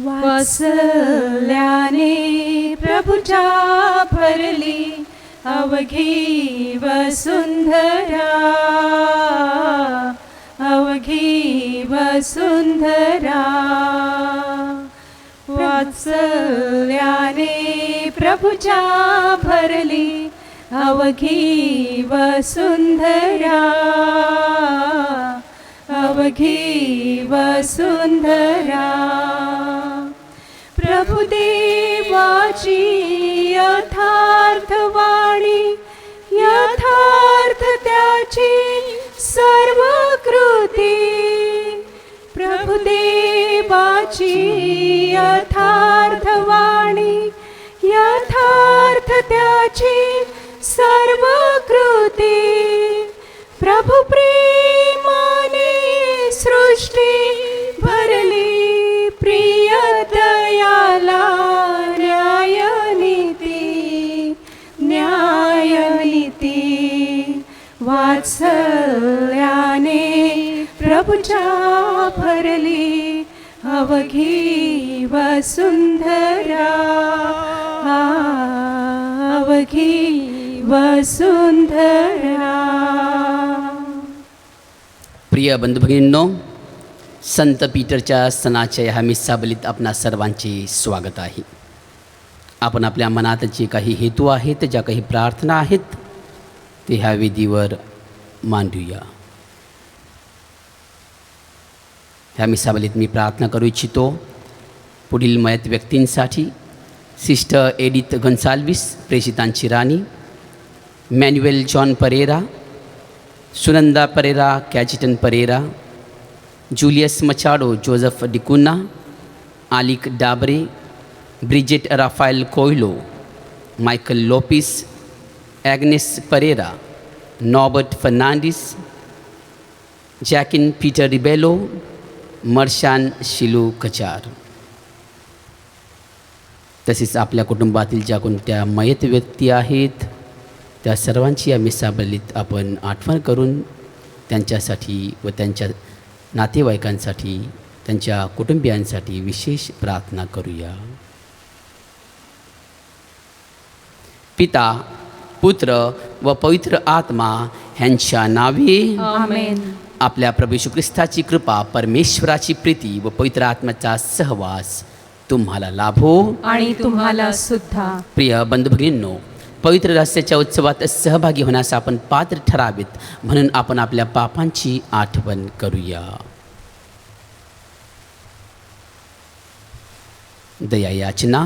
वात्सल्याने प्रभुच्या भरली अवघी वसुंधरा, अवघी वसुंधरा. वात्सल्याने प्रभुच्या भरली अवघी वसुंधरा, अवघी वसुंधरा. प्रभुदेवाची यथार्थ वाणी, यथार्थ त्याची सर्व कृती. प्रभुदेवाची यथार्थ वाणी, यथार्थ त्याची सर्व कृती. प्रभु प्रेमाने सृष्टी भरली, प्रिय दयाला न्यायनीती, न्यायनीती. वात्सल्याने प्रभुच्या भरली अवघी वसुंधरा, अवघी वसुंधरा. प्रिय बंधुभगिनींनो, संत पीटरच्या सणाच्या ह्या मिसाबलीत आपणा सर्वांचे स्वागत आहे. आपण आपल्या मनात जे काही हेतू आहेत, ज्या काही प्रार्थना आहेत, ते ह्या वेदीवर मांडूया. ह्या मिसाबलीत मी प्रार्थना करू इच्छितो पुढील मयत व्यक्तींसाठी: सिस्टर एडिथ गन्साल्विस, प्रेषितांची राणी; Manuel John Pereira, Sunanda Pereira, Cajetan Pereira; Julius Machado, Joseph D'Cunha, Alec Dabre, Bridget Raphael Coelho, Michael Lopes, Agnes Pereira, Norbert Fernandes, Jacquin Peter Rebello, मर्शान शिलू कचार. तसेच आपल्या कुटुंबातील ज्या कोणत्या मयत व्यक्ती आहेत त्या सर्वांची या मिसाबलीत आपण आठवण करून त्यांच्यासाठी व त्यांच्या नातेवाईकांसाठी, त्यांच्या कुटुंबियांसाठी विशेष प्रार्थना करूया. पिता, पुत्र व पवित्र आत्मा ह्यांच्या नावे आमेन. आपल्या प्रभू येशू ख्रिस्ताची कृपा, परमेश्वराची प्रीती व पवित्र आत्म्याचा सहवास तुम्हाला लाभो आणि तुम्हाला सुद्धा. प्रिय बंधुभगिनींनो, पवित्र रहस्याच्या उत्सवात सहभागी होण्यास आपण पात्र ठरावेत म्हणून आपण आपल्या पापांची आठवण करूया. दया याचना.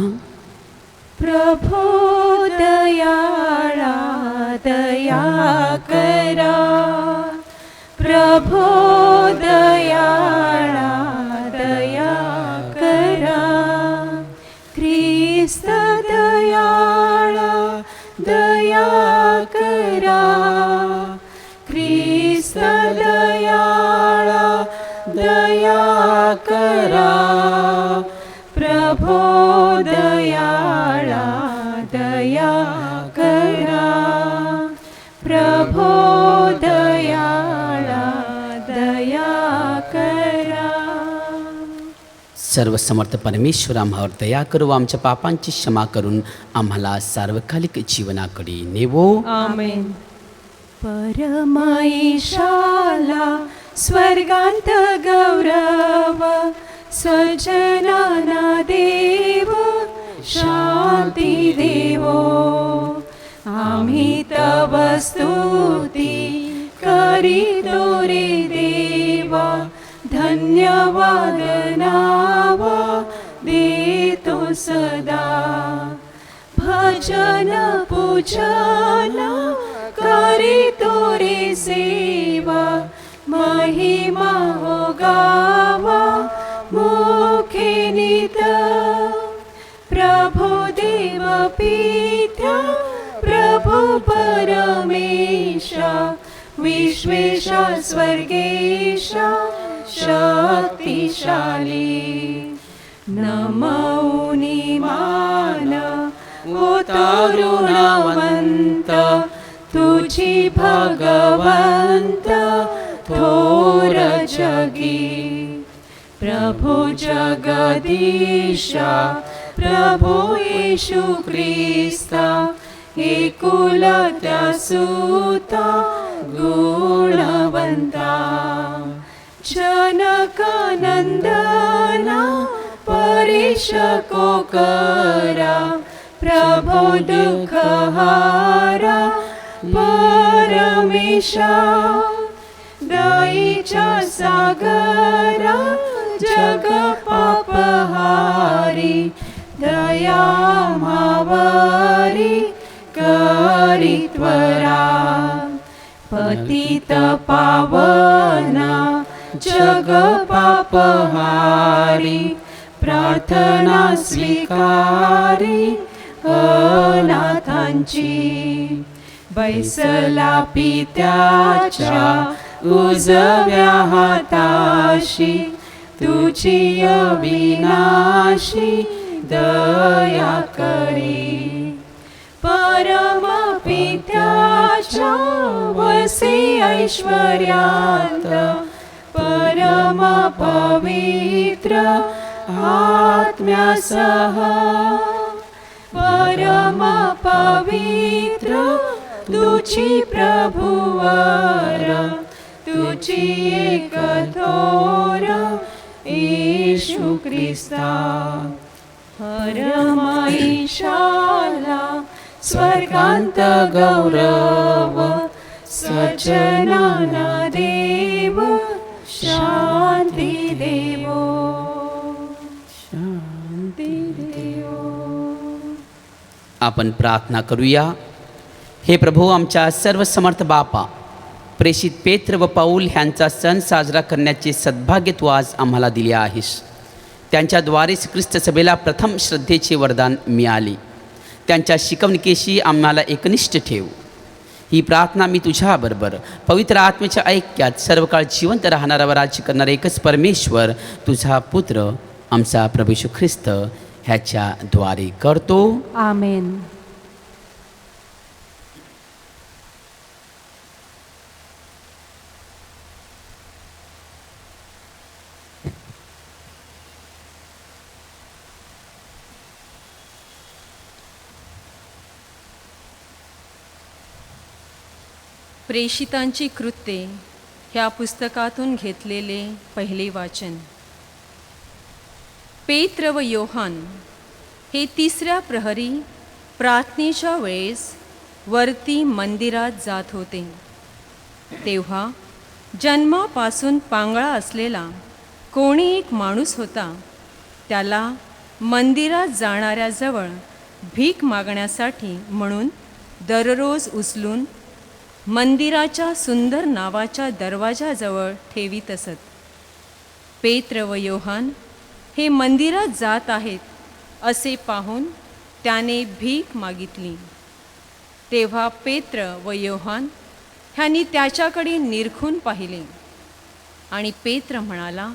प्रभो दयाळा दया करा, प्रभो दयाळा दया करा. ख्रिस्त दयाळा दया करा, ख्रिस्त दयाळा दया करा. प्रभो दयाळा दया करा, प्रभो दयाळा दया करा. सर्वसमर्थ परमेश्वर आम्हावर दया करू, आमच्या पापांची क्षमा करून आम्हाला सार्वकालिक जीवनाकडे नेवो. आमेन. परमेशाला स्वर्गांत गौरव, सज्जनाना देव शांती देवो. आम्ही तव स्तुती करीतो रे देवा, धन्यवाद नावा देतो सदा. भजन पूजन करीतो रे सेवा, महिमा हो गावा मुखे नित. प्रभु देव पित्या, प्रभु परमेशा, विश्वेशा स्वर्गेशा शक्तिशाली. नमौनी मान ओ तरुणवंत, तुझी भगवंत थोर जगी. प्रभु जगदीशा प्रभु येशू ख्रिस्ता एकुलत्या सुता गुणवंता जनक नंदना परिशको करा प्रभो दुःखहारा परमेशा दयेच्या सागरा जग पापहारी दया मावरी करी त्वरा पतित पावना जग पापहारी प्रार्थना स्वीकारी अनाथांची बैसला पित्याच्या उजव्या हाताशी तुझी अविनाशी दया करी परम पित्याच्या वसी ऐश्वर्यात परम पवित्र आत्म्यासह परम पवित्र तुझी प्रभुवर तुझी एक थोर येशू ख्रिस्ता परमाईशाला स्वर्गांत गौरव सज्जनाना देव शांती देवो शांती देवो. आपण प्रार्थना करूया. हे प्रभू, आमच्या सर्व समर्थ बापा, प्रेषित पेत्र व पौल ह्यांचा सण साजरा करण्याचे सद्भाग्य तू आज आम्हाला दिले आहेस. त्यांच्याद्वारेच ख्रिस्त सभेला प्रथम श्रद्धेचे वरदान मिळाले. त्यांच्या शिकवणुकीशी आम्हाला एकनिष्ठ ठेव. ही प्रार्थना मी तुझ्याबरोबर पवित्र आत्म्याच्या ऐक्यात सर्व काळ जिवंत राहणारा व राज्य करणारा एकच परमेश्वर तुझा पुत्र आमचा प्रभू येशू ख्रिस्त ह्याच्याद्वारे करतो. आमेन. प्रेषितांची कृत्ये ह्या पुस्तकातून घेतलेले पहिले वाचन. पेत्र व योहान हे तिसऱ्या प्रहरी प्रार्थनेच्या वेळेस वरती मंदिरात जात होते. तेव्हा जन्मापासून पांगळा असलेला कोणी एक माणूस होता. त्याला मंदिरात जाणाऱ्याजवळ भीक मागण्यासाठी म्हणून दररोज उचलून मंदिराच्या सुंदर नावाच्या दरवाजाजवळ ठेवीत असत. पेत्र व योहान हे मंदिरात जात आहेत असे पाहून त्याने भीक मागितली. तेव्हा पेत्र व योहान ह्यांनी त्याच्याकडे निरखून पाहिले आणि पेत्र म्हणाला,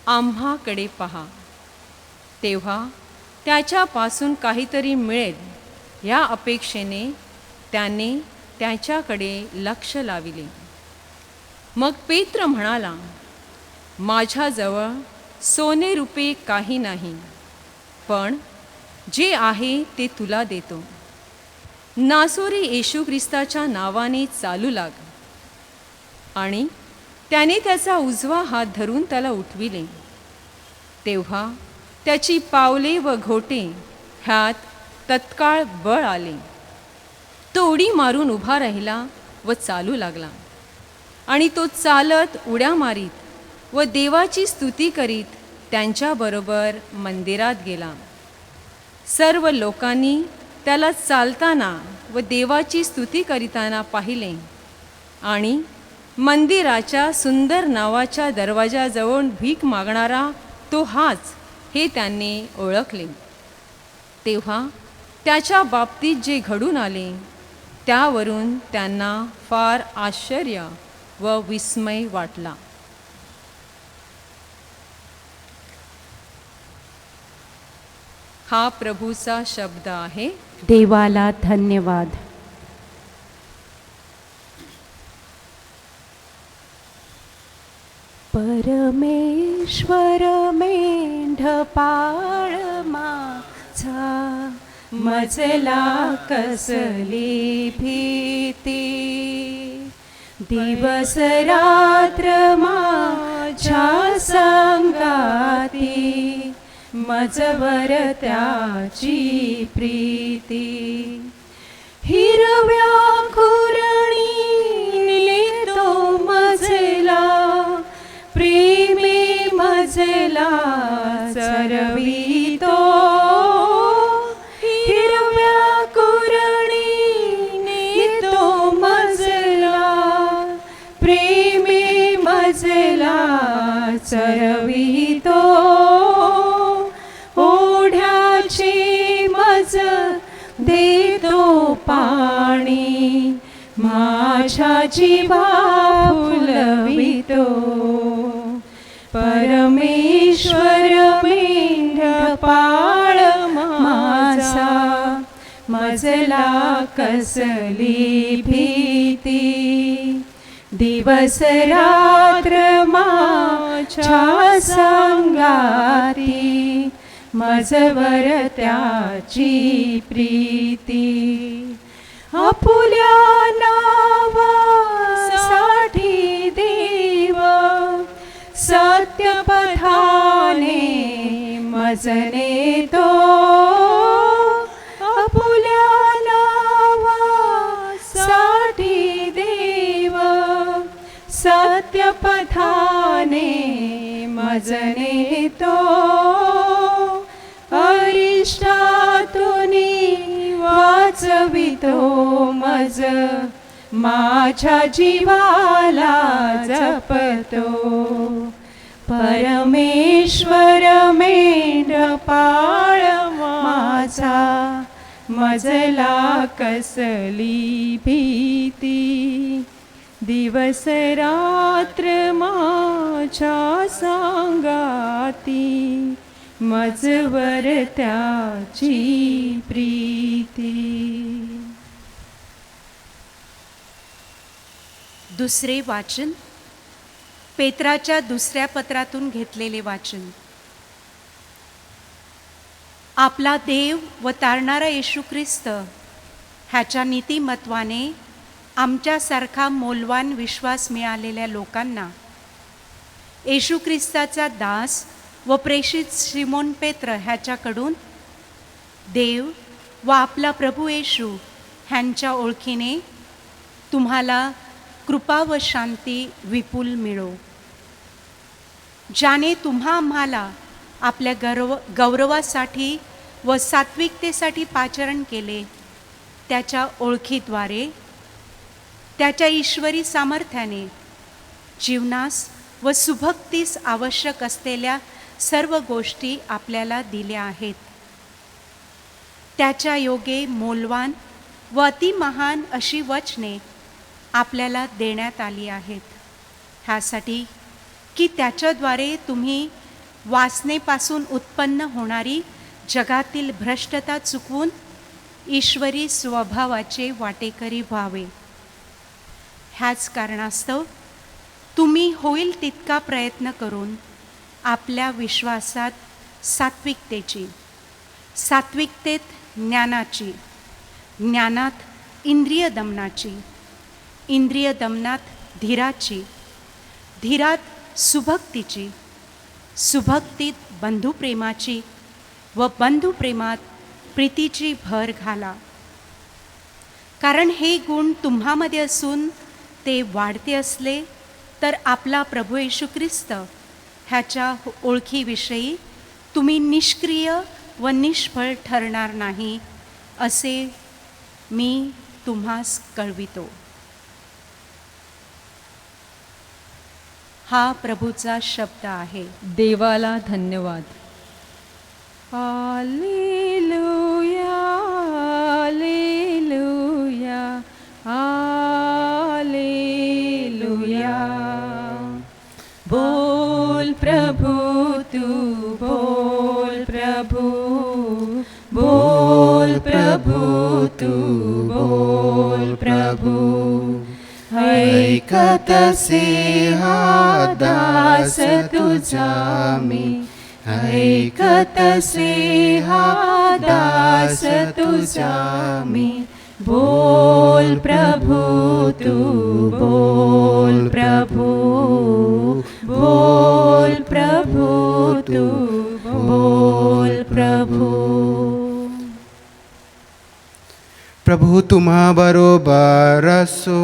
आम्हाकडे पहा. तेव्हा त्याच्यापासून काहीतरी मिळेल या अपेक्षेने त्याने त्याच्याकडे लक्ष लाविले. मग पेत्र म्हणाला, माझ्याजवळ सोने रुपये काही नाही, पण जे आहे ते तुला देतो. नासोरी येशू ख्रिस्ताच्या नावाने चालू लाग. आणि त्याने त्याचा उजवा हात धरून त्याला उठविले. तेव्हा त्याची पावले व घोटे ह्यात तत्काळ बळ आले. तो उडी मारून उभा राहिला व चालू लागला. आणि तो चालत उड्या मारीत व देवाची स्तुती करीत त्यांच्याबरोबर मंदिरात गेला. सर्व लोकांनी त्याला चालताना व देवाची स्तुती करीताना पाहिले आणि मंदिराच्या सुंदर नावाच्या दरवाजाजवळ भीक मागणारा तो हाच हे त्यांनी ओळखले. तेव्हा त्याच्या बाबतीत जे घडून आले त्यावरून त्यांना फार आश्चर्य व विस्मय वाटला. हा प्रभूचा शब्द आहे. देवाला धन्यवाद. परमेश्वर मेंढपाळ माझा, मजला कसली भीती. दिवस रात्र माझ्या संगाती, मजवर त्याची प्रीती. हिरव्या कुरणी तो मजला, प्रेमी मजला चरवितो. हिरव्या कुरणी तो मजला, प्रेमी मजला चरवितो. ओढ्याची मज देतो पाणी, माझ्या जीवा फुलवितो. परमेश्वर मेंढपाळ माझा, मजला कसली भीती. दिवस रात्र माझ्या संगाती, मजवर त्याची प्रीती. आपुल्या नावासाठी देव, सत्यपथाने मजने तो. आपुल्या नावासाठी देव, सत्यपथाने मजने तो. अरिष्टातुनी वाचवितो मज, माझ्या जीवाला जपतो. परमेश्वर मेंढपाळ माझा, मजला कसली भीती. दिवस रात्र माझ्या सांगाती, मजवर त्याची प्रीती. दुसरे वाचन पेत्राच्या दुसऱ्या पत्रातून घेतलेले वाचन. आपला देव व तारणारा येशू ख्रिस्त ह्याच्या नीतिमत्वाने आमच्यासारखा मौल्यवान विश्वास मिळालेल्या लोकांना येशू ख्रिस्ताचा दास व प्रेषित शिमोन पेत्र ह्याच्याकडून देव व आपला प्रभू येशू ह्यांच्या ओळखीने तुम्हाला कृपा व शांती विपुल मिळो. ज्याने तुम्हा आम्हाला आपल्या गौरवासाठी व सात्विकतेसाठी पाचारण केले, त्याच्या ओळखीद्वारे त्याच्या ईश्वरी सामर्थ्याने जीवनास व सुभक्तीस आवश्यक असलेल्या सर्व गोष्टी आपल्याला दिल्या आहेत. त्याच्या योगे मौल्यवान व अतिमहान अशी वचने आपल्याला देण्यात आली आहेत, ह्यासाठी की त्याच्याद्वारे तुम्ही वासनेपासून उत्पन्न होणारी जगातील भ्रष्टता चुकवून ईश्वरी स्वभावाचे वाटेकरी व्हावे. ह्याच कारणास्तव तुम्ही होईल तितका प्रयत्न करून आपल्या विश्वासात सात्विकतेची, सात्विकतेत ज्ञानाची, ज्ञानात इंद्रिय दमनाची, इंद्रिय दमनात धीराची, धीरात सुभक्तीची, सुभक्तीत बंधुप्रेमाची व बंधुप्रेमात प्रीतीची भर घाला. कारण हे गुण तुम्हामध्ये असून ते वाढते असले तर आपला प्रभू येशू ख्रिस्त ह्याच्या ओळखीविषयी तुम्ही निष्क्रिय व निष्फळ ठरणार नाही, असे मी तुम्हास कळवितो. हा प्रभूचा शब्द आहे. देवाला धन्यवाद. Hallelujah, hallelujah, hallelujah. बोल प्रभु तू, बोल प्रभु, बोल प्रभु तू, बोल प्रभु. ऐकतसे हा दास तुझा मी, ऐकतसे हा दास तुझा मी. बोल प्रभू तू बोल प्रभू, बोल प्रभू तू बोल प्रभू. प्रभू तुम्हा बरोबर असो.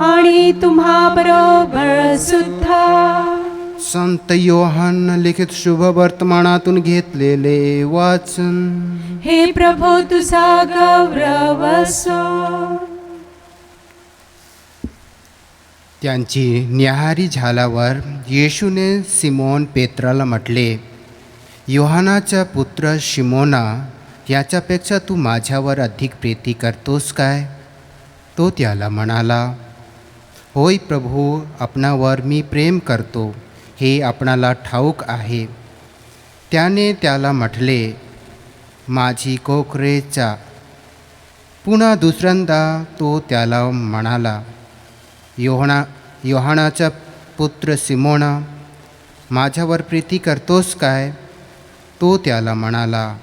आणि तुम्हा बरोबर सुद्धा. संत योहान लिखित शुभ वर्तमानातून घेतलेले वाचन. हे प्रभू तुझा गौरव असो. त्यांची न्याहारी झाल्यावर येशूने सिमोन पेत्राला म्हटले, योहानाचा पुत्र शिमोना, याच्यापेक्षा तू माझ्यावर अधिक प्रीती करतोस काय? तो त्याला म्हणाला, होय प्रभू, आपणावर मी प्रेम करतो हे आपणाला ठाऊक आहे. त्याने त्याला म्हटले, माझी कोकरे चा. पुन्हा दुसऱ्यांदा तो त्याला म्हणाला, योहानाचा पुत्र सिमोना, माझ्यावर प्रीती करतोस काय? तो त्याला म्हणाला,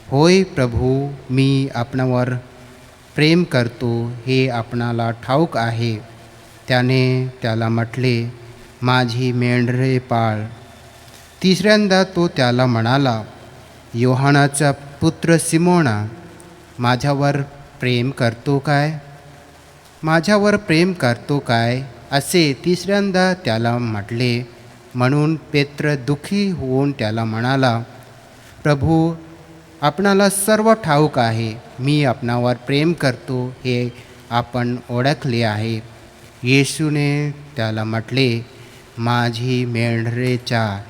होय प्रभू, मी आपणावर प्रेम करतो हे आपणाला ठाऊक आहे. त्याने त्याला म्हटले, माझी मेंढरे पाळ. तिसऱ्यांदा तो त्याला म्हणाला, योहानाचा पुत्र सिमोना, माझ्यावर प्रेम करतो काय? माझ्यावर प्रेम करतो काय असे तिसऱ्यांदा त्याला म्हटले. म्हणून पेत्र दुःखी होऊन त्याला म्हणाला, प्रभू, आपणाला सर्व ठाऊक आहे, मी आपणावर प्रेम करतो हे आपण ओळखले आहे. येशूने त्याला म्हटले, माझी मेंढरे चार.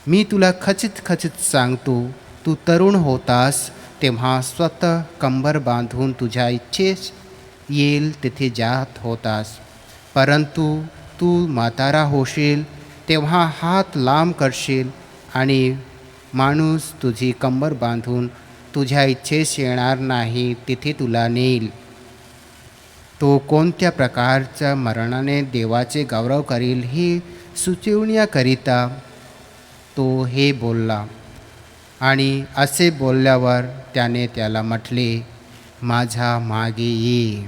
मी तुला खचित खचित सांगतो, तू तरुण होतास तेव्हा स्वतः कंबर बांधून तुझ्या इच्छेस येईल तिथे जात होतास. परंतु तू म्हातारा होशील तेव्हा हात लांब करशील आणि माणूस तुझी कंबर बांधून तुझ्या इच्छेस येणार नाही तिथे तुला नेईल. तो कोणत्या प्रकारच्या मरणाने देवाचे गौरव करील हे सुचविण्याकरिता तो हे बोलला. आणि असे बोलल्यावर त्याने त्याला म्हटले, माझ्या मागे ये.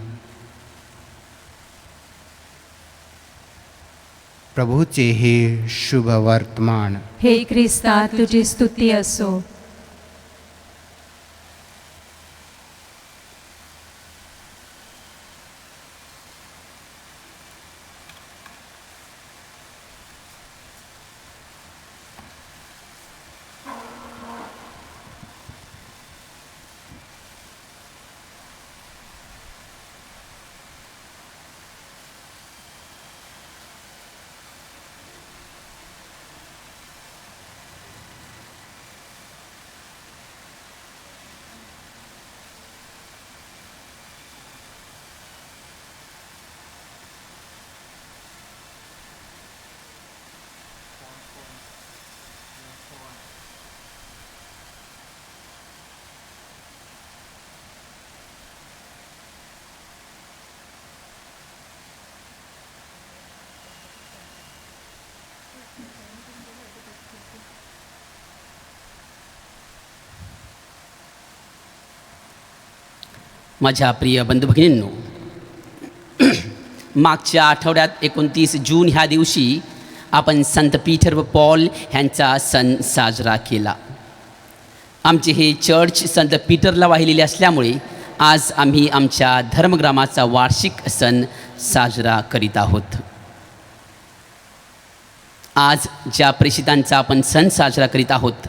प्रभूचे हे शुभ वर्तमान. हे ख्रिस्ता तुझी स्तुती असो. माझ्या प्रिय बंधू भगिनींनो, मागच्या आठवड्यात 29 जून ह्या दिवशी आपण संत पीटर व पॉल ह्यांचा सण साजरा केला. आमचे हे चर्च संत पीटरला वाहिलेले असल्यामुळे आज आम्ही आमच्या धर्मग्रामाचा वार्षिक सण साजरा करीत आहोत. आज ज्या प्रेषितांचा आपण सण साजरा करीत आहोत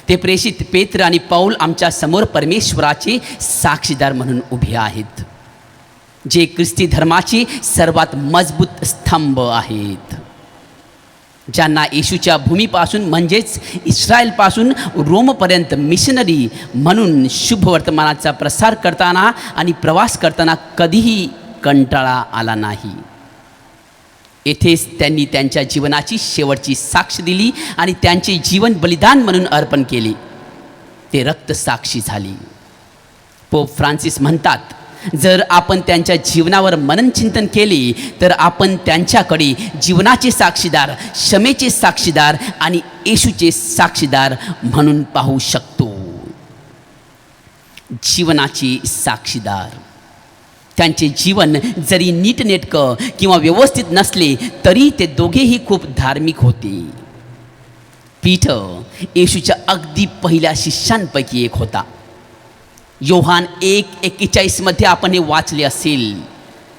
ते प्रेषित पेत्र आणि पौल आमच्या समोर परमेश्वराचे साक्षीदार म्हणून उभे आहेत, जे ख्रिस्ती धर्माचे सर्वात मजबूत स्तंभ आहेत, ज्यांना येशूच्या भूमीपासून म्हणजेच इस्रायलपासून रोमपर्यंत मिशनरी म्हणून शुभ वर्तमानाचा प्रसार करताना आणि प्रवास करताना कधीही कंटाळा आला नाही. येथेच त्यांनी त्यांच्या जीवनाची शेवटची साक्ष दिली आणि त्यांचे जीवन बलिदान म्हणून अर्पण केले. ते रक्तसाक्षी झाली. पोप फ्रान्सिस म्हणतात, जर आपण त्यांच्या जीवनावर मननचिंतन केले तर आपण त्यांच्याकडे जीवनाचे साक्षीदार, क्षमेचे साक्षीदार आणि येशूचे साक्षीदार म्हणून पाहू शकतो. जीवनाचे साक्षीदार. त्यांचे जीवन जरी नीटनेटकं किंवा व्यवस्थित नसले तरी ते दोघेही खूप धार्मिक होते. पीटर येशूच्या अगदी पहिल्या शिष्यांपैकी एक होता. योहान 1:41 आपण हे वाचले असेल.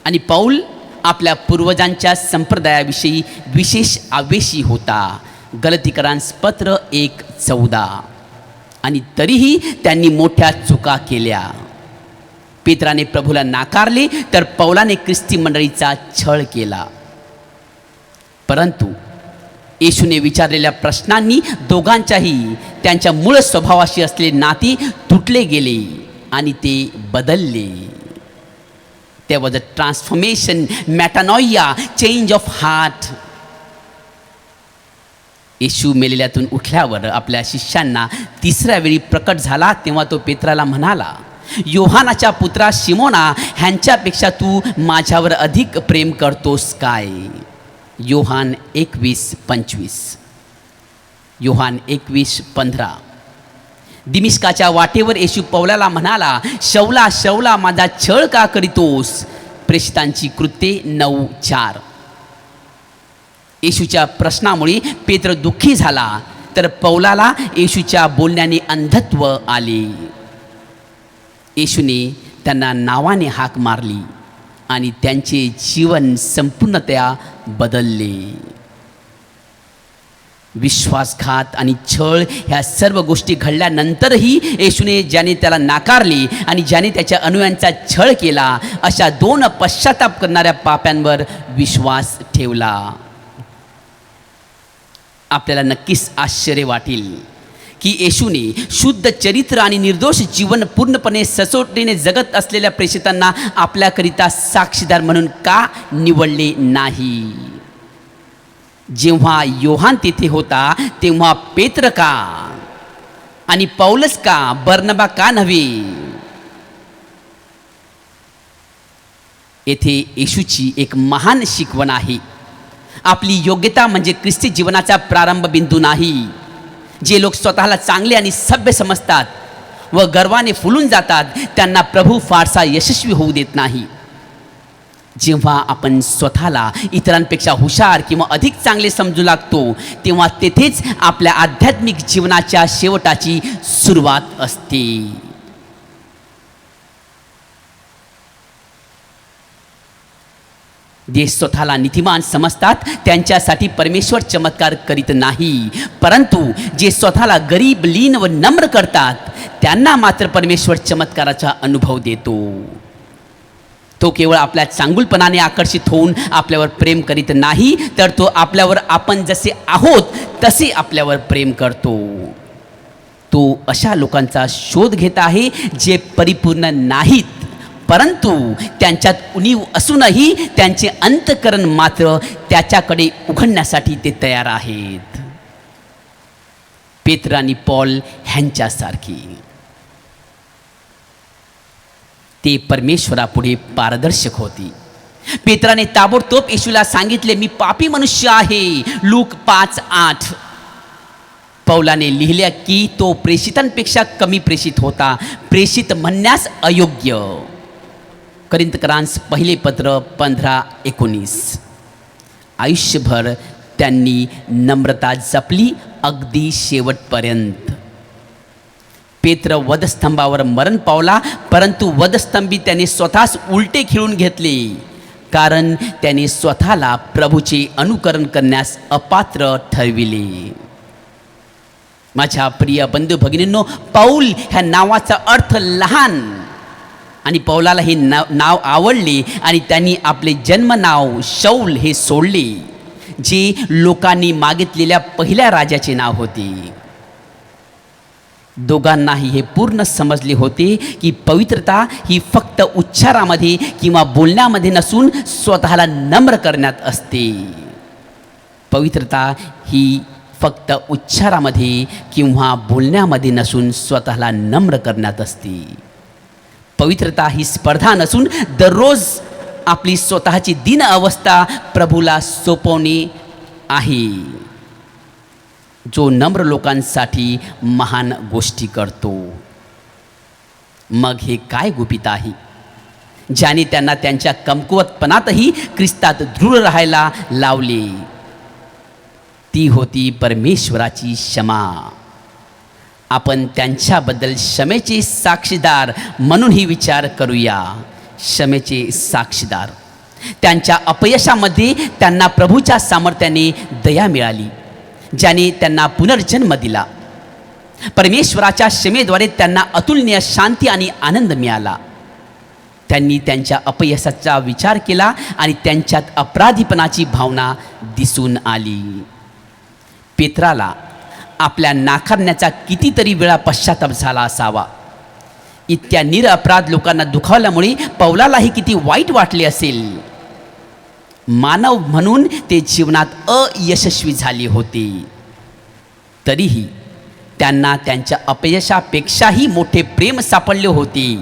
आणि पौल आपल्या पूर्वजांच्या संप्रदायाविषयी विशेष आवेशी होता. गलतीकरांस पत्र 1:14. आणि तरीही त्यांनी मोठ्या चुका केल्या. पेत्राने प्रभूला नाकारले तर पौलाने ख्रिस्ती मंडळीचा छळ केला. परंतु येशूने विचारलेल्या प्रश्नांनी दोघांच्याही त्यांच्या मूळ स्वभावाशी असलेले नाते तुटले गेले आणि ते बदलले. There was a transformation, metanoia, change of heart. येशू मेलेल्यातून उठल्यावर आपल्या शिष्यांना तिसऱ्या वेळी प्रकट झाला तेव्हा तो पेत्राला म्हणाला, योहानाच्या पुत्रा शिमोना, ह्यांच्यापेक्षा तू माझ्यावर अधिक प्रेम करतोस काय? योहान 21:25. योहान 21:15. दिमिश्काच्या वाटेवर येशू पौलाला म्हणाला, शौला शौला माझा छळ का करीतोस? प्रेषितांची कृत्ये 9:4. येशूच्या प्रश्नामुळे पेत्र दुःखी झाला तर पौलाला येशूच्या बोलण्याने अंधत्व आले. येशूने त्यांना नावाने हाक मारली आणि त्यांचे जीवन संपूर्णतया बदलले. विश्वासघात आणि छळ ह्या सर्व गोष्टी घडल्यानंतरही येशूने ज्याने त्याला नाकारले आणि ज्याने त्याच्या अनुयायांचा छळ केला अशा 2 पश्चाताप करणाऱ्या पाप्यांवर विश्वास ठेवला. आपल्याला नक्कीच आश्चर्य वाटेल की येशूने शुद्ध चरित्र आणि निर्दोष जीवन पूर्णपणे सचोटीने जगत असलेल्या प्रेषितांना आपल्याकरिता साक्षीदार म्हणून का निवडले नाही? जेव्हा योहान तेथे होता तेव्हा पेत्र का आणि पौलस का, बर्नबा का नव्हे? येथे येशूची एक महान शिकवण आहे. आपली योग्यता म्हणजे ख्रिस्ती जीवनाचा प्रारंभ बिंदू नाही. जे लोक स्वतःला चांगले आणि सभ्य समजतात व गर्वाने फुलून जातात त्यांना प्रभू फारसा यशस्वी होऊ देत नाही. जेव्हा आपण स्वतःला इतरांपेक्षा हुशार किंवा अधिक चांगले समजू लागतो तेव्हा तेथेच आपल्या आध्यात्मिक जीवनाच्या शेवटाची सुरुवात असते. जे स्वतःला नीतिमान समजतात त्यांच्यासाठी परमेश्वर चमत्कार करीत नाही, परंतु जे स्वतःला गरीब, लीन व नम्र करतात त्यांना मात्र परमेश्वर चमत्काराचा अनुभव देतो. तो केवळ आपल्या चांगुलपणाने आकर्षित होऊन आपल्यावर प्रेम करीत नाही, तर तो आपल्यावर आपण जसे आहोत तसे आपल्यावर प्रेम करतो. तो अशा लोकांचा शोध घेत आहे जे परिपूर्ण नाहीत, परंतु त्यांच्यात उणीव असूनही त्यांचे अंतःकरण मात्र त्याच्याकडे उघडण्यासाठी ते तयार आहेत. पेत्र आणि पौल ह्यांच्यासारखी ते परमेश्वरापुढे पारदर्शक होती. पेत्राने ताबडतोब येशूला सांगितले, मी पापी मनुष्य आहे. लूक 5:8. पौलाने लिहिले की तो प्रेषितांपेक्षा कमी प्रेषित होता, प्रेषित म्हणण्यास अयोग्य. करिंथकरांस पहिले पत्र 15:19. आयुष्यभर त्यांनी नम्रता जपली अगदी शेवटपर्यंत. पेत्र वधस्तंभावर मरण पावला, परंतु वधस्तंभी त्याने स्वतःच उलटे खिळून घेतले, कारण त्याने स्वतःला प्रभूचे अनुकरण करण्यास अपात्र ठरविले. माझ्या प्रिय बंधू भगिनींनो, पौल ह्या नावाचा अर्थ लहान आणि पौलाला हे नाव आवडले आणि त्यांनी आपले जन्मनाव शौल हे सोडले, जे लोकांनी मागितलेल्या पहिल्या राजाचे नाव होते. दोघांनाही हे पूर्ण समजले होते की पवित्रता ही फक्त उच्चारामध्ये किंवा बोलण्यामध्ये नसून स्वतःला नम्र करण्यात असते. पवित्रता ही फक्त उच्चारामध्ये किंवा बोलण्यामध्ये नसून स्वतःला नम्र करण्यात असते. पवित्रता ही स्पर्धा नसून दररोज आपली स्वतःची दीन अवस्था प्रभूला सोपवणे आहे. जो नम्र लोकांसाठी महान गोष्टी करतो. मग हे काय गुपित आहे ज्याने त्यांना त्यांच्या कमकुवतपणातही ख्रिस्तात दृढ राहायला लावले? ती होती परमेश्वराची क्षमा. आपण त्यांच्याबद्दल क्षमेचे साक्षीदार म्हणूनही विचार करूया. क्षमेचे साक्षीदार. त्यांच्या अपयशामध्ये त्यांना प्रभूच्या सामर्थ्याने दया मिळाली, ज्याने त्यांना पुनर्जन्म दिला. परमेश्वराच्या क्षमेद्वारे त्यांना अतुलनीय शांती आणि आनंद मिळाला. त्यांनी त्यांच्या अपयशाचा विचार केला आणि त्यांच्यात अपराधीपणाची भावना दिसून आली. पेत्राला आपल्या नाकारण्याचा कितीतरी वेळा पश्चाताप झाला असावा. इतक्या निरअपराध लोकांना दुखावल्यामुळे पौलालाही किती वाईट वाटले असेल. मानव म्हणून ते जीवनात अयशस्वी झाले होते. तरीही त्यांना त्यांच्या अपयशापेक्षाही मोठे प्रेम सापडले होते.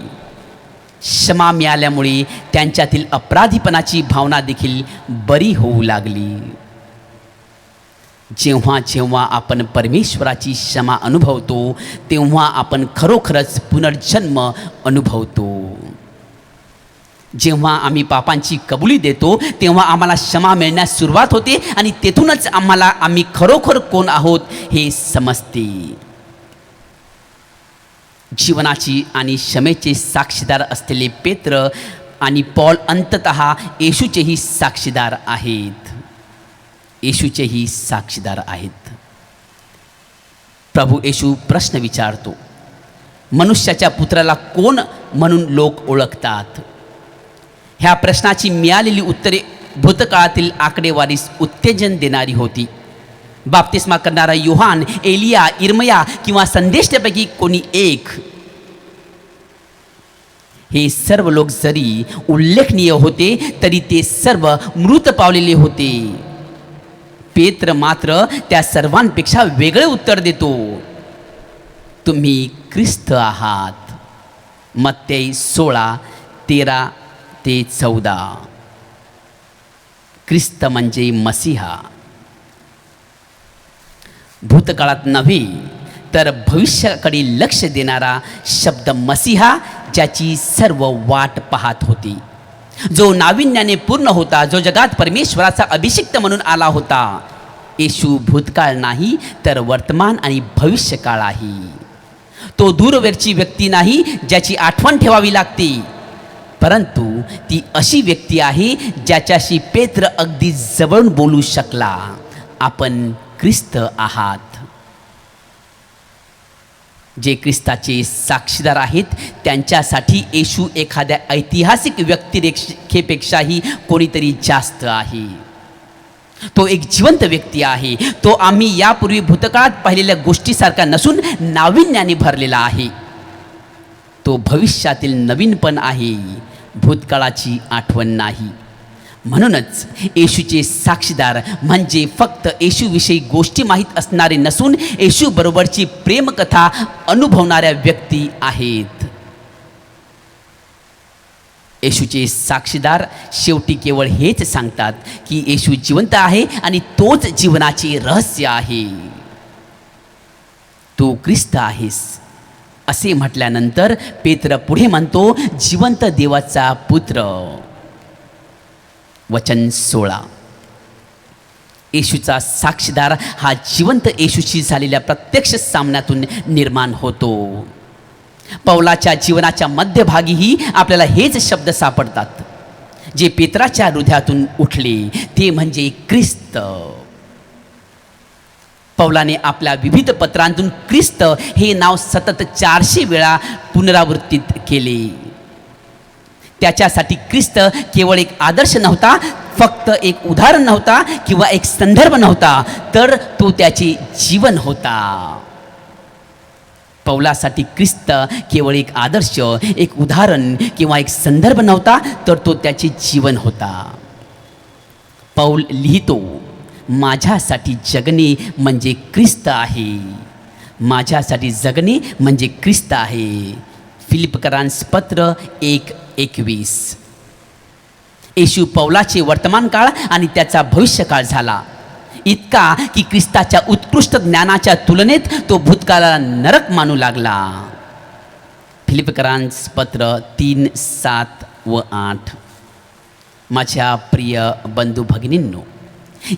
क्षमा मिळाल्यामुळे त्यांच्यातील अपराधीपणाची भावना देखील बरी होऊ लागली. जेव्हा जेव्हा आपण परमेश्वराची क्षमा अनुभवतो तेव्हा आपण खरोखरच पुनर्जन्म अनुभवतो. जेव्हा आम्ही पापांची कबुली देतो तेव्हा आम्हाला क्षमा मिळण्यास सुरुवात होते आणि तेथूनच आम्ही खरोखर कोण आहोत हे समजते. जीवनाची आणि क्षमेचे साक्षीदार असलेले पेत्र आणि पॉल अंततः येशूचेही साक्षीदार आहेत. येशूचेही साक्षीदार आहेत. प्रभू येशू प्रश्न विचारतो, मनुष्याच्या पुत्राला कोण म्हणून लोक ओळखतात? ह्या प्रश्नाची मिळालेली उत्तरे भूतकाळातील आकडेवारीस उत्तेजन देणारी होती. बाप्तिस्मा करणारा योहान, एलिया, इर्मया किंवा संदेष्टापैकी कोणी एक. हे सर्व लोक जरी उल्लेखनीय होते तरी ते सर्व मृत पावलेले होते. पेत्र मात्र त्या सर्वांपेक्षा वेगळे उत्तर देतो, तुम्ही ख्रिस्त आहात. मत्तेई 16:13-14. ख्रिस्त म्हणजे मसीहा. भूतकाळात नव्हे तर भविष्याकडे लक्ष देणारा शब्द मसीहा, ज्याची सर्व वाट पाहत होती, जो नाविन्याने पूर्ण होता, जो जगात परमेश्वराचा अभिषिक्त म्हणून आला होता. येशू भूतकाळ नाही तर वर्तमान आणि भविष्यकाळ आहे. तो दूरवरची व्यक्ती नाही ज्याची आठवण ठेवावी लागते, परंतु ती अशी व्यक्ती आहे ज्याच्याशी पेत्र अगदी जवळून बोलू शकला. आपण ख्रिस्त आहात. जे ख्रिस्ताचे साक्षीदार आहेत त्यांच्यासाठी येशू एखाद्या ऐतिहासिक व्यक्तिरेखेपेक्षाही कोणीतरी जास्त आहे. तो एक जिवंत व्यक्ती आहे. तो आम्ही यापूर्वी भूतकाळात पाहिलेल्या गोष्टीसारखा नसून नाविन्याने भरलेला आहे. तो भविष्यातील नवीनपण आहे, भूतकाळाची आठवण नाही. म्हणूनच येशूचे साक्षीदार म्हणजे फक्त येशूविषयी गोष्टी माहीत असणारे नसून येशूबरोबरची प्रेमकथा अनुभवणाऱ्या व्यक्ती आहेत. येशूचे साक्षीदार शेवटी केवळ हेच सांगतात की येशू जिवंत आहे आणि तोच जीवनाचे रहस्य आहे. तू ख्रिस्त आहेस असे म्हटल्यानंतर पेत्र पुढे म्हणतो, जिवंत देवाचा पुत्र. वचन 16. येशूचा साक्षीदार हा जिवंत येशूशी झालेल्या प्रत्यक्ष सामन्यातून निर्माण होतो. पौलाच्या जीवनाच्या मध्यभागीही आपल्याला हेच शब्द सापडतात जे पेत्राच्या हृदयातून उठले, ते म्हणजे ख्रिस्त. पौलाने आपल्या विविध पत्रांतून ख्रिस्त हे नाव सतत 400 वेळा पुनरावृत्तीत केले. त्याच्यासाठी ख्रिस्त केवळ एक आदर्श नव्हता, फक्त एक उदाहरण नव्हता किंवा एक संदर्भ नव्हता, तर तो त्याचे जीवन होता. पौलासाठी ख्रिस्त केवळ एक आदर्श, एक उदाहरण किंवा एक संदर्भ नव्हता, तर तो त्याचे जीवन होता. पौल लिहितो, माझ्यासाठी जगणे म्हणजे ख्रिस्त आहे. माझ्यासाठी जगणे म्हणजे ख्रिस्त आहे. फिलिपकरांस पत्र 1:21. येशू पौलाचे वर्तमान काळ आणि त्याचा भविष्यकाळ झाला, इतका की ख्रिस्ताच्या उत्कृष्ट ज्ञानाच्या तुलनेत तो भूतकाळाला नरक मानू लागला. फिलिपकरांस पत्र 3:7 व 8. माझ्या प्रिय बंधू भगिनींनो,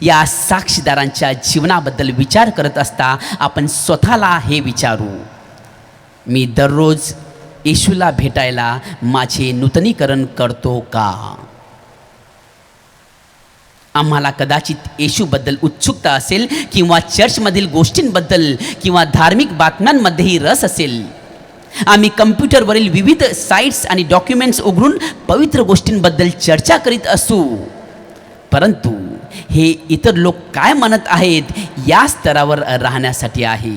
या साक्षीदारांच्या जीवनाबद्दल विचार करत असता आपण स्वतःला हे विचारू, मी दररोज येशूला भेटायला माझे नूतनीकरण करतो का? आम्हाला कदाचित येशूबद्दल उत्सुकता असेल किंवा चर्चमधील गोष्टींबद्दल किंवा धार्मिक बातम्यांमध्येही रस असेल. आम्ही कम्प्युटरवरील विविध साईट्स आणि डॉक्युमेंट्स उघडून पवित्र गोष्टींबद्दल चर्चा करीत असू, परंतु हे इतर लोक काय म्हणत आहेत या स्तरावर राहण्यासाठी आहे.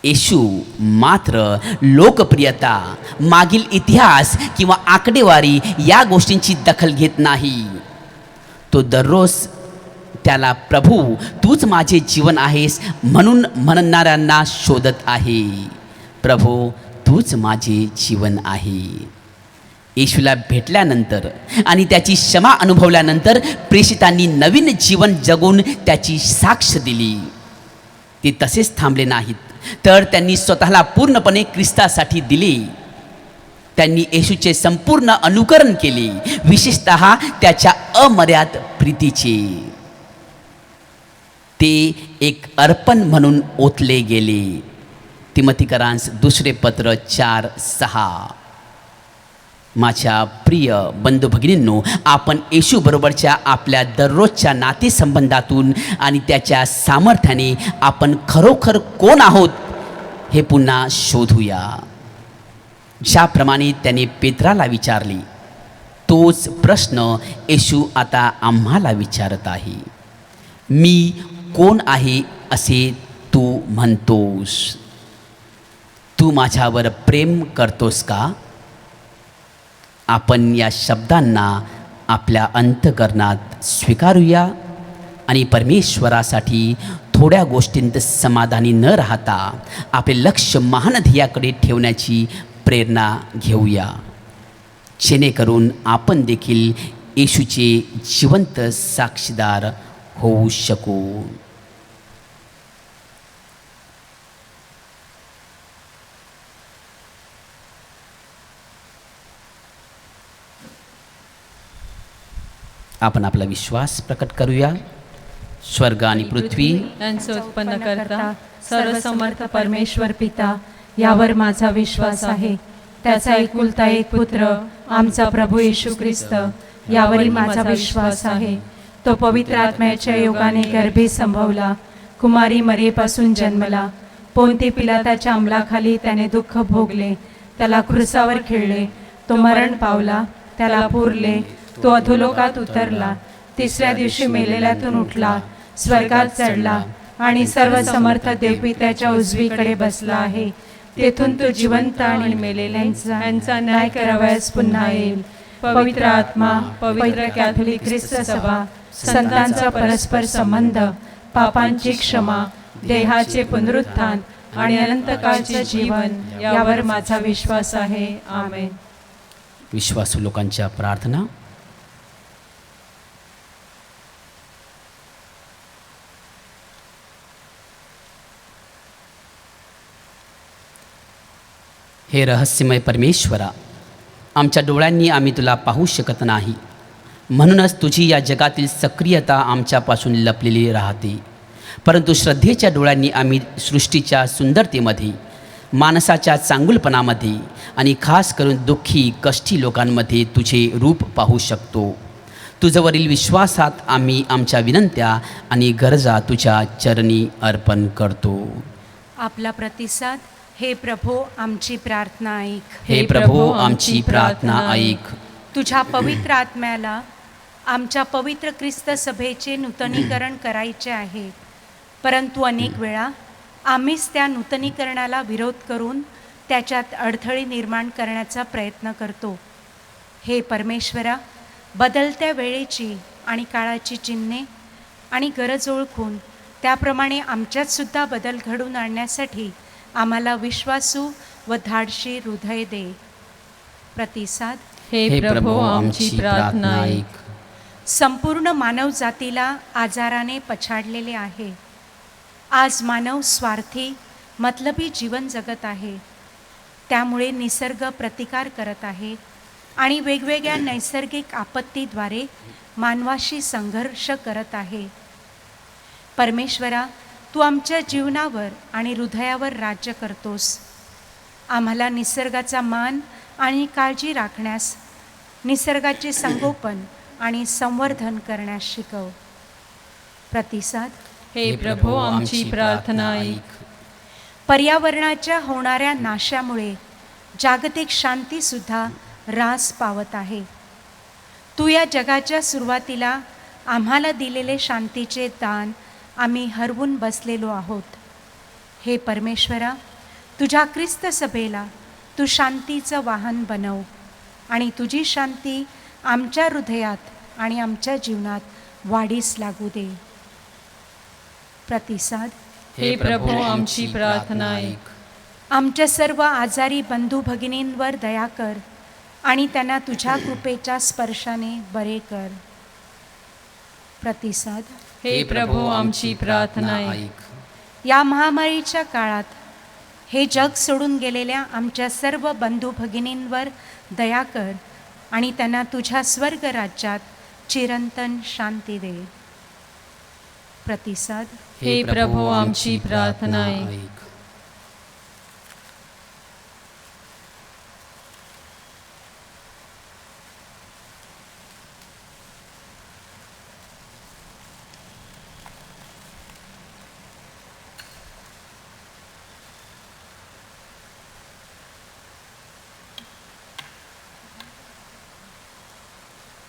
येशू मात्र लोकप्रियता, मागील इतिहास किंवा आकडेवारी या गोष्टींची दखल घेत नाही. तो दररोज त्याला प्रभू तूच माझे जीवन आहेस म्हणून म्हणणाऱ्यांना शोधत आहे. प्रभू तूच माझे जीवन आहे. येशूला भेटल्यानंतर आणि त्याची क्षमा अनुभवल्यानंतर प्रेषितांनी नवीन जीवन जगून त्याची साक्ष दिली. ते तसेच थांबले नाहीत, तर त्यांनी स्वतःला पूर्णपणे ख्रिस्तासाठी दिले. त्यांनी येशूचे संपूर्ण अनुकरण केले, विशेषतः त्याच्या अमर्याद प्रीतीचे. ते एक अर्पण म्हणून ओतले गेले. तिमोथीकरांस दुसरे पत्र 4:6. माझ्या प्रिय बंधू भगिनींनो, आपण येशूबरोबरच्या आपल्या दररोजच्या नातेसंबंधातून आणि त्याच्या सामर्थ्याने आपण खरोखर कोण आहोत हे पुन्हा शोधूया. ज्याप्रमाणे त्याने पेत्राला विचारले, तोच प्रश्न येशू आता आम्हाला विचारत आहे. मी कोण आहे असे तू म्हणतोस? तू माझ्यावर प्रेम करतोस का? आपण या शब्दांना आपल्या अंतःकरणात स्वीकारूया आणि परमेश्वरासाठी थोड्या गोष्टींत समाधानी न राहता आपले लक्ष महान ध्येयाकडे ठेवण्याची प्रेरणा घेऊया, जेणेकरून आपण देखील येशूचे जिवंत साक्षीदार होऊ शकू. आपण आपला विश्वास प्रकट करूया. स्वर्ग आणि पृथ्वी यांचे उत्पन्न करता सर्वसमर्थ परमेश्वर पिता यावर माझा विश्वास आहे. त्याचा एकुलता एक पुत्र आमचा प्रभू येशू ख्रिस्त यावरही माझा विश्वास आहे. तो पवित्र आत्म्याच्या योगाने गर्भे संभवला, कुमारी मरेपासून जन्मला, पोंती पिलाताच्या अंमलाखाली त्याने दुःख भोगले, त्याला क्रुसावर खिळले, तो मरण पावला, त्याला पुरले, तो अधोलोकात उतरला, तिसऱ्या दिवशी मेलेल्यातून उठला, स्वर्गात चढला आणि सर्व समर्थ देवपित्याच्या उजवीकडे बसला आहे. तेथून तो जिवंत आणि मेलेल्यांचा न्याय करावयास पुन्हा येईल. पवित्र आत्मा, पवित्र कॅथोलिक ख्रिस्त सभा, संतांचा परस्पर संबंध, पापांची क्षमा, देहाचे पुनरुत्थान आणि अनंतकाळचे जीवन यावर माझा विश्वास आहे. आमेन. विश्वासू लोकांच्या प्रार्थना. हे रहस्यमय परमेश्वरा, आमच्या डोळ्यांनी आम्ही तुला पाहू शकत नाही, म्हणूनच तुझी या जगातील सक्रियता आमच्यापासून लपलेली राहते. परंतु श्रद्धेच्या डोळ्यांनी आम्ही सृष्टीच्या सुंदरतेमध्ये, माणसाच्या चांगुलपणामध्ये आणि खास करून दुःखी कष्टी लोकांमध्ये तुझे रूप पाहू शकतो. तुझ्यावरील विश्वासात आम्ही आमच्या विनंत्या आणि गरजा तुझ्या चरणी अर्पण करतो. आपला प्रतिसाद. हे प्रभो आमची प्रार्थना ऐक. हे प्रभो आमची प्रार्थना ऐक. तुझ्या पवित्र आत्म्याला आमच्या पवित्र ख्रिस्त सभेचे नूतनीकरण करायचे आहे, परंतु अनेक वेळा आम्हीच त्या नूतनीकरणाला विरोध करून त्याच्यात अडथळे निर्माण करण्याचा प्रयत्न करतो. हे परमेश्वरा, बदलत्या वेळेची आणि काळाची चिन्हे आणि गरज ओळखून त्याप्रमाणे आमच्यातसुद्धा बदल घडवून आणण्यासाठी आम्हाला विश्वासू व धाडशी हृदय दे. प्रतिसाद. हे प्रभो आमची प्रार्थना ऐक. संपूर्ण मानवजातीला आजाराने पछाडलेले आहे. आज मानव स्वार्थी मतलबी जीवन जगत आहे. त्यामुळे निसर्ग प्रतिकार करत आहे आणि वेगवेगळ्या नैसर्गिक आपत्तीद्वारे मानवाशी संघर्ष करत आहे. परमेश्वरा, तू आमच्या जीवनावर आणि हृदयावर राज्य करतोस. आम्हाला निसर्गाचा मान आणि काळजी राखण्यास, निसर्गाचे संगोपन आणि संवर्धन करण्यास शिकव. प्रतिसाद. हे प्रभो आमची प्रार्थना ऐक. पर्यावरणाच्या होणाऱ्या नाशामुळे जागतिक शांतीसुद्धा ऱ्हास पावत आहे. तू या जगाच्या सुरुवातीला आम्हाला दिलेले शांतीचे दान आम्ही हरवून बसलेलो आहोत. हे परमेश्वरा, तुझ्या ख्रिस्त सभेला तू शांतीचं वाहन बनव आणि तुझी शांती आमच्या हृदयात आणि आमच्या जीवनात वाढीस लागू दे. प्रतिसाद. हे प्रभो आमची प्रार्थना ऐक. आमच्या सर्व आजारी बंधू भगिनींवर दया कर आणि त्यांना तुझ्या कृपेच्या स्पर्शाने बरे कर. प्रतिसाद. हे प्रभो आमची प्रार्थना ऐक. या महामारीच्या काळात हे जग सोडून गेलेल्या आमच्या सर्व बंधू भगिनींवर दया कर आणि त्यांना तुझ्या स्वर्ग राज्यात चिरंतन शांती दे. प्रतिसाद. हे प्रभो आमची प्रार्थना ऐक.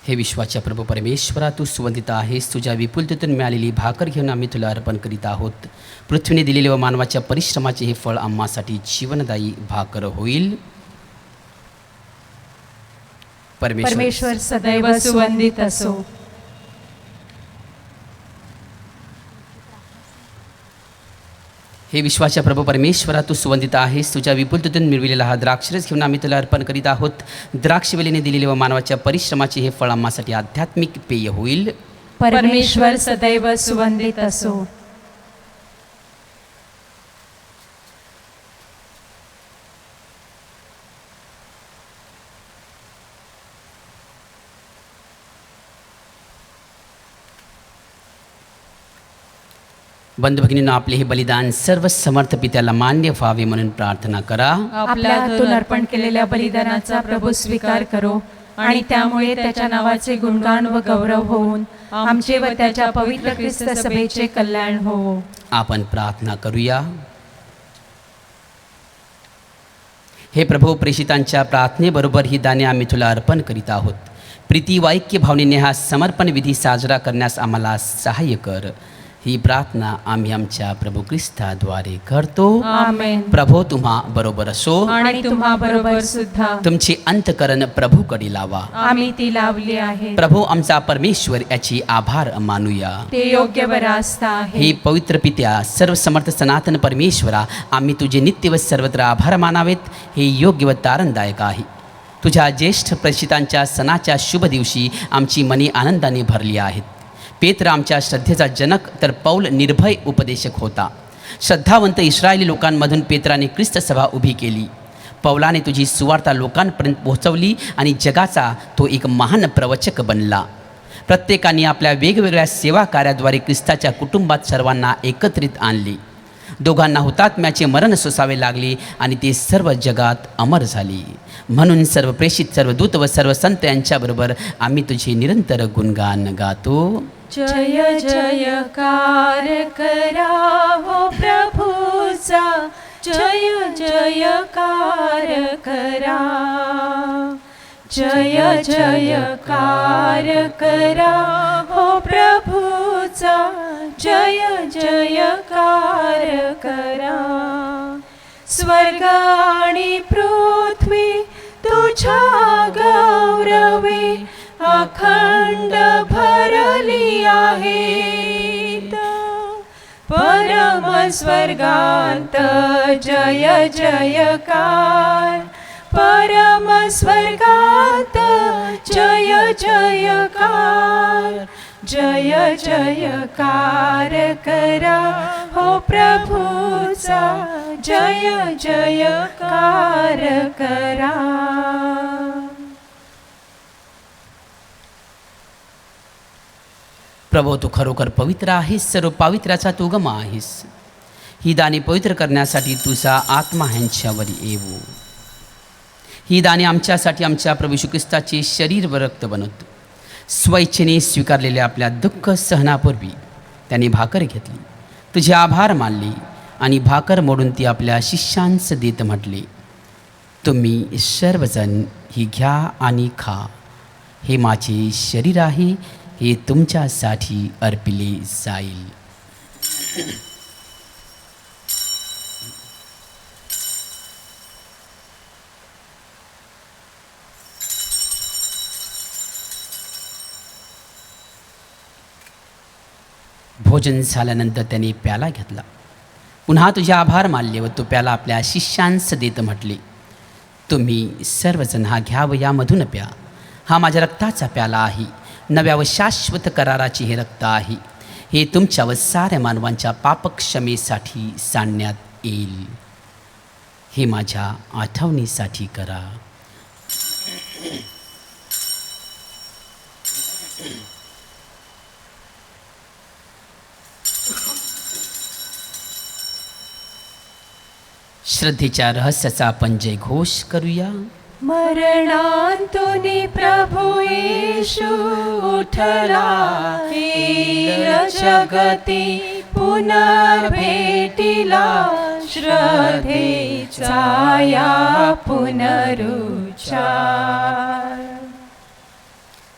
हे विश्वाच्या प्रभू परमेश्वरा, तू सुवंदित आहेस. तुझ्या विपुलतेतून मिळालेली भाकर घेऊन आम्ही तुला अर्पण करीत आहोत. पृथ्वीने दिलेले व मानवाच्या परिश्रमाचे हे फळ आम्हासाठी जीवनदायी भाकर होईल. परमेश्वर सदैव सुवंदित असो. हे विश्वाच्या प्रभू परमेश्वरा, तू सुवंदित आहेस. तुझ्या विपुलतेतून मिळविलेला हा द्राक्षरस घेऊन आम्ही तुला अर्पण करीत आहोत. द्राक्षवेलीने दिलेले व मानवाच्या परिश्रमाचे हे फळ आम्हासाठी आध्यात्मिक पेय होईल. परमेश्वर सदैव सुवंदित असो. बंधू भगिनींनो, आपले हे बलिदान सर्व समर्थ पित्याला मान्य व्हावे म्हणून प्रार्थना करा. आपल्या हातून अर्पण केलेल्या बलिदानाचा प्रभू स्वीकार करो आणि त्यामुळे त्याच्या नावाचे गुणगान व गौरव होऊन आमचे व त्याच्या पवित्र ख्रिस्त सभेचे कल्याण हो. आपण प्रार्थना करूया. हे प्रभू, प्रेषितांच्या प्रार्थनेबरोबर ही दाने आम्ही तुला अर्पण करीत आहोत. प्रीती व ऐक्य भावनेने हा समर्पण विधी साजरा करण्यास आम्हाला सहाय्य कर. ही प्रार्थना आम्ही आमच्या प्रभू ख्रिस्ताद्वारे करतो. आमेन. प्रभू तुम्हा बरोबर असो आणि तुम्हा बरोबर सुद्धा. तुमची अंतकरण प्रभूकडे लावा. आम्ही ती लावली आहे. प्रभू आमचा परमेश्वर, याची आभार मानूया. ते योग्य व रास्त आहे. हे पवित्र पित्या, सर्वसमर्थ सनातन परमेश्वरा, आम्ही तुझे नित्य व सर्वत्र आभार मानावेत. हे योग्य व तारणदायक आहे. तुझ्या ज्येष्ठ प्रेषितांच्या सणाच्या शुभ दिवशी आमची मने आनंदाने भरली आहेत. पेत्र आमच्या श्रद्धेचा जनक तर पौल निर्भय उपदेशक होता. श्रद्धावंत इस्रायली लोकांमधून पेत्राने ख्रिस्त सभा उभी केली. पौलाने तुझी सुवार्ता लोकांपर्यंत पोहोचवली आणि जगाचा तो एक महान प्रवचक बनला. प्रत्येकाने आपल्या वेगवेगळ्या सेवा कार्याद्वारे ख्रिस्ताच्या कुटुंबात सर्वांना एकत्रित आणले. दोघांना हुतात्म्याचे मरण सोसावे लागले आणि ते सर्व जगात अमर झाले. म्हणून सर्व प्रेषित, सर्व दूत व सर्व संत यांच्याबरोबर आम्ही तुझे निरंतर गुणगान गातो. जय जयकार करा हो प्रभूचा, जय जयकार करा. जय जयकार करा हो प्रभूचा, जय जयकार करा. स्वर्ग आणि पृथ्वी तुझ्या गौरवे अखंड भरली आहेत. परमस्वर्गांत जय जयकार, परमस्वर्गांत जय जयकार, जय जयकार करा हो प्रभूचा, जय जयकार करा. प्रभो, तू खरोखर पवित्र आहेस, सर्व पावित्र्याचा तू गमा आहेस. ही दाने पवित्र करण्यासाठी तुझा आत्मा ह्यांच्यावर येवो. ही दाने आमच्यासाठी आमच्या प्रभू येशू ख्रिस्ताचे शरीर व रक्त बनवतो. स्वइच्छेने स्वीकारलेल्या आपल्या दुःख सहनापूर्वी त्याने भाकर घेतली, तुझे आभार मानले आणि भाकर मोडून ती आपल्या शिष्यांस देत म्हटले, तुम्ही सर्वजण ही घ्या आणि खा. हे माझे शरीर आहे, हे तुमच्यासाठी अर्पिले जाईल. भोजन झाल्यानंतर त्याने प्याला घेतला, पुन्हा तुझे आभार मानले व तो प्याला आपल्या शिष्यांस देत म्हटले, तुम्ही सर्वजण हा घ्या व यामधून प्या. हा माझ्या रक्ताचा प्याला आहे, नव्या व शाश्वत कराराचे हे रक्त आहे. हे तुमच्या व साऱ्या मानवांच्या पापक्षमेसाठी सांडण्यात येईल. हे माझ्या आठवणीसाठी करा. श्रद्धेच्या रहस्याचा आपण जय घोष करूया. मरणांतून प्रभू येशू उठला, हीर जगती पुनर्भेटिला, श्रद्धेचा या पुनरुच्चार.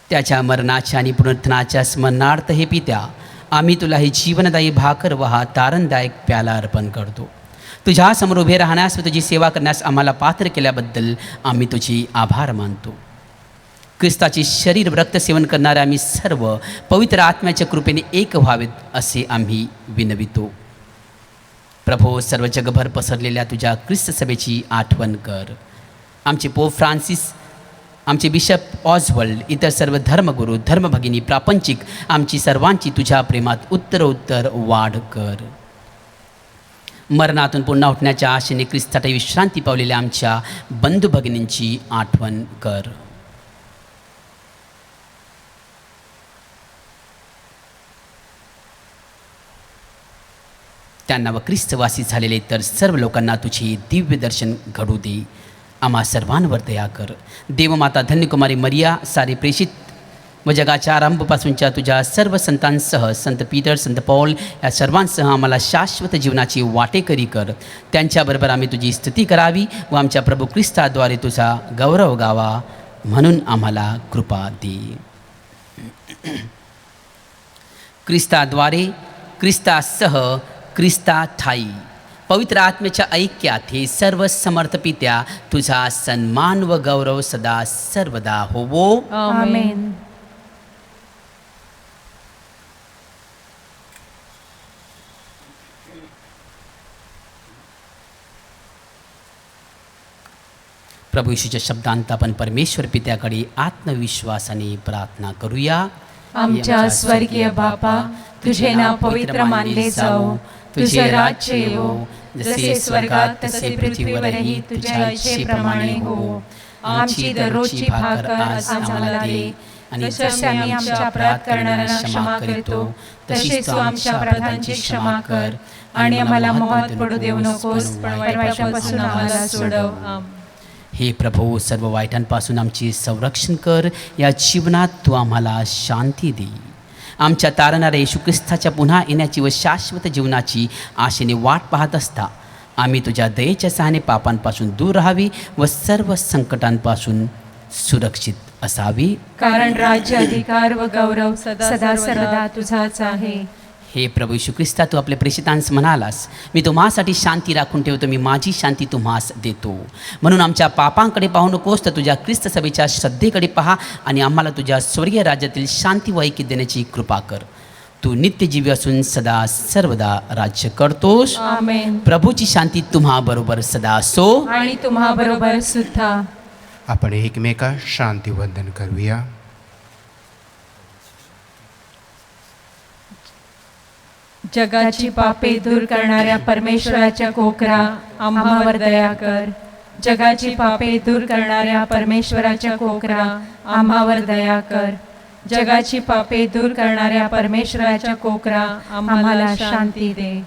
त्याच्या मरणाच्या आणि पुनरुत्थानाच्या स्मरणार्थ हे पित्या, आम्ही तुला ही जीवनदायी भाकर व हा तारणदायक प्याला अर्पण करतो. तुझ्या समोर उभे राहण्यास व तुझी सेवा करण्यास आम्हाला पात्र केल्याबद्दल आम्ही तुझी आभार मानतो. ख्रिस्ताचे शरीर व रक्त सेवन करणारे आम्ही सर्व पवित्र आत्म्याच्या कृपेने एक व्हावेत असे आम्ही विनवितो. प्रभो, सर्व जगभर पसरलेल्या तुझ्या ख्रिस्त सभेची आठवण कर. आमचे पोप फ्रान्सिस, आमचे बिशप ऑजवर्ल्ड, इतर सर्व धर्मगुरू, धर्मभगिनी, प्रापंचिक, आमची सर्वांची तुझ्या प्रेमात उत्तरोत्तर वाढ कर. मरणातून पुन्हा उठण्याच्या आशेने ख्रिस्तात विश्रांती पावलेल्या आमच्या बंधू भगिनींची आठवण कर. त्यांना व ख्रिस्तवासी झालेले तर सर्व लोकांना तुझे दिव्य दर्शन घडू दे. आम्हा सर्वांवर दया कर. देवमाता धन्यकुमारी मरिया, सारे प्रेषित व जगाच्या आरंभापासूनच्या तुझ्या सर्व संतांसह, संत पीटर, संत पौल या सर्वांसह आम्हाला शाश्वत जीवनाची वाटेकरी कर. त्यांच्याबरोबर आम्ही तुझी स्तुती करावी व आमच्या प्रभू ख्रिस्ताद्वारे तुझा गौरव गावा, म्हणून आम्हाला कृपा दे. ख्रिस्ताद्वारे, ख्रिस्तासह, ख्रिस्ताठाई पवित्र आत्म्याच्या ऐक्यात हे सर्व समर्थ पित्या, तुझा सन्मान व गौरव सदा सर्वदा होवो. आमेन. प्रभू येशूच्या शब्दांत आपण परमेश्वर पित्याकडे आत्मविश्वासाने प्रार्थना करूया. आमच्या स्वर्गीय बापा, तुझे नाव पवित्र मानले जाओ, तुझे राज्य येवो, जसे स्वर्गात तसे पृथ्वीवरही तुझ्या इच्छेप्रमाणे हो. आमची दररोजची भाकर आज आम्हाला दे, आणि जसे आम्ही आमच्या अपराध करणाऱ्यांना क्षमा करतो, तशीच तू आमच्या अपराधांची क्षमा कर, आणि आम्हाला मोहात पडू देऊ नकोस, पण वाईटापासून आम्हाला सोडव. हे प्रभू, सर्व वाईटांपासून आमचे संरक्षण कर. या जीवनात तू आम्हाला शांती दे. आमच्या तारणाऱ्या येशू ख्रिस्ताच्या पुन्हा येण्याची व शाश्वत जीवनाची आशेने वाट पाहत असता आम्ही तुझ्या दयेच्या सहाय्याने पापांपासून दूर राहावी व सर्व संकटांपासून सुरक्षित असावी. कारण राज्य, अधिकार व गौरव सदा सर्वदा तुझाच आहे. हे प्रभू येशू ख्रिस्ता, तू आपल्या प्रेषितांस म्हणालास, मी तुम्हासाठी शांती राखून ठेवतो, मी माझी शांती तुम्हास देतो. म्हणून आमच्या पापांकडे पाहू नकोस, तर तुझ्या ख्रिस्त सभेच्या श्रद्धेकडे पहा आणि आम्हाला तुझ्या स्वर्गीय राज्यातील शांती व ऐक्य देण्याची कृपा कर. तू नित्यजीवी असून सदा सर्वदा राज्य करतोस. आमेन. प्रभूची शांती तुम्हा बरोबर सदा असो. आणि तुम्हा बरोबर सुद्धा. आपण एकमेका शांतीवंदन करूया. जगाची पापे दूर करणाऱ्या परमेश्वराच्या कोकरा आम्हावर दया कर. जगाची पापे दूर करणाऱ्या परमेश्वराच्या कोकरा आम्हावर दया कर. जगाची पापे दूर करणाऱ्या परमेश्वराच्या कोकरा आम्हाला शांती दे.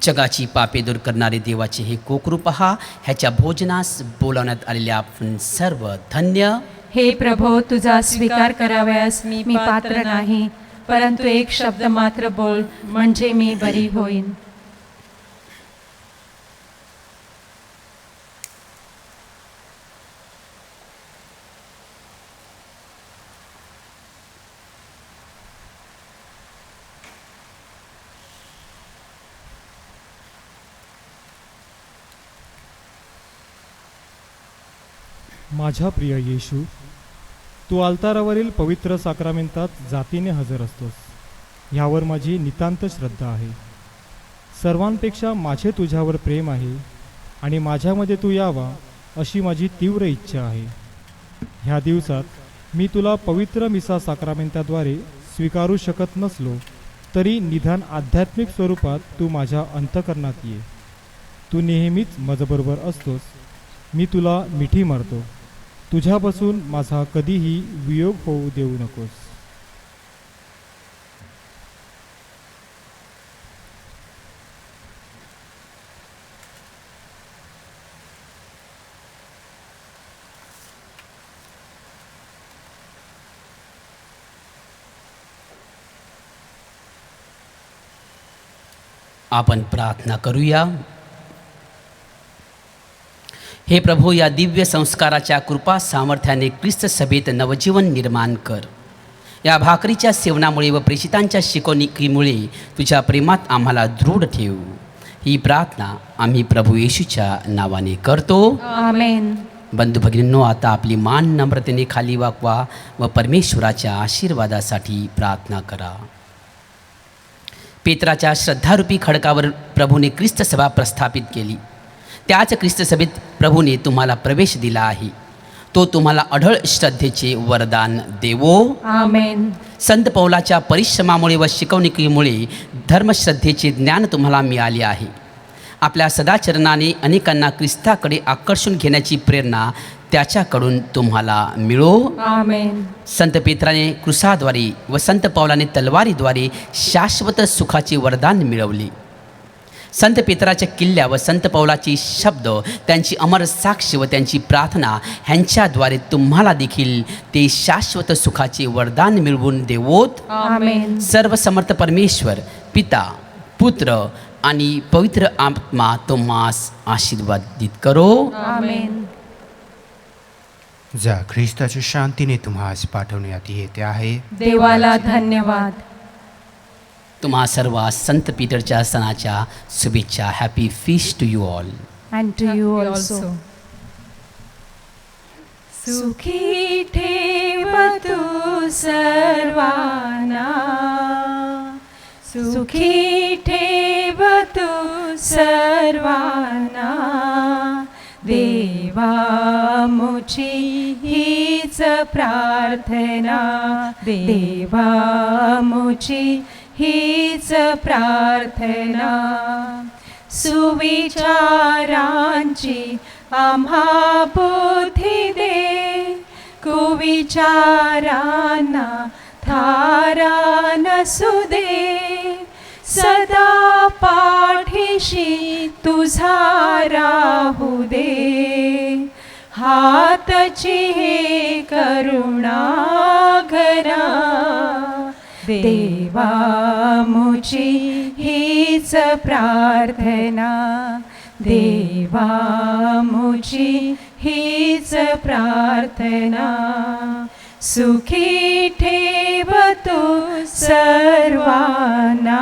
जगाची पापे दूर करणारे देवाचे हे कोकरू पहा. ह्याच्या भोजनास बोलावण्यात आलेले आपण सर्व धन्य. हे प्रभो, तुझा स्वीकार करावयास मी पात्र नाही, परंतु एक शब्द मात्र बोल, म्हणजे मी बरी होईन. माझ्या प्रिय येशू, तू अल्तारावरील पवित्र साक्रामेंतात जातीने हजर असतोस, ह्यावर माझी नितांत श्रद्धा आहे. सर्वांपेक्षा माझे तुझ्यावर प्रेम आहे आणि माझ्यामध्ये तू यावा अशी माझी तीव्र इच्छा आहे. ह्या दिवसात मी तुला पवित्र मिसा साक्रामेंताद्वारे स्वीकारू शकत नसलो तरी निदान आध्यात्मिक स्वरूपात तू माझ्या अंतःकरणात ये. तू नेहमीच माझ्याबरोबर असतोस. मी तुला मिठी मारतो. तुझ्यापासून माझा कधीही वियोग होऊ देऊ नकोस. आपण प्रार्थना करूया. हे प्रभू, या दिव्य संस्काराच्या कृपा सामर्थ्याने ख्रिस्त सभेत नवजीवन निर्माण कर. या भाकरीच्या सेवनामुळे व प्रेषितांच्या शिकवणुकीमुळे तुझ्या प्रेमात आम्हाला दृढ ठेव. ही प्रार्थना आम्ही प्रभू येशूच्या नावाने करतो. आमेन. बंधू भगिनींनो, आता आपली मान नम्रतेने खाली वाकवा व परमेश्वराच्या आशीर्वादासाठी प्रार्थना करा. पेत्राच्या श्रद्धारूपी खडकावर प्रभूने ख्रिस्त सभा प्रस्थापित केली. त्याच ख्रिस्त सभेत प्रभूने तुम्हाला प्रवेश दिला आहे. तो तुम्हाला अढळ श्रद्धेचे वरदान देवो. आमेन. संत पौलाच्या परिश्रमामुळे व शिकवणुकीमुळे धर्मश्रद्धेचे ज्ञान तुम्हाला मिळाले आहे. आपल्या सदाचरणाने अनेकांना ख्रिस्ताकडे आकर्षून घेण्याची प्रेरणा त्याच्याकडून तुम्हाला मिळो. आमेन. संत पेत्राने क्रुसाद्वारे व संत पौलाने तलवारीद्वारे शाश्वत सुखाचे वरदान मिळवले. संत पेत्राच्या किल्ल्या व संत पौलाची शब्द, त्यांची अमर साक्ष व त्यांची प्रार्थना ह्यांच्याद्वारे तुम्हाला देखील ते शाश्वत सुखाचे वरदान मिळवून देवोत. आमेन. सर्व समर्थ परमेश्वर पिता, पुत्र आणि पवित्र आत्मा तुम्हास आशीर्वादित करो. आमेन. जा ख्रिस्ताच्या शांतीने तुम्हास पाठवण्यात येते आहे. देवाला धन्यवाद. तुम्हा सर्व संत पीटरच्या सणाच्या शुभेच्छा. Happy feast to you all. And to you also. सुखी ठेव तू सर्वांना, सुखी ठेव तू सर्वांना, देवा मुची हीच प्रार्थना, देवा मुची हीच प्रार्थना. सुविचारांची आम्हा बुद्धी दे, कुविचारांना थारा नसू दे. सदा पाठीशी तुझा राहू दे, हातची हे करुणा घरा. देवा मुची हीच प्रार्थना, देवा मुची हीच प्रार्थना. सुखी ठेव तू सर्वांना.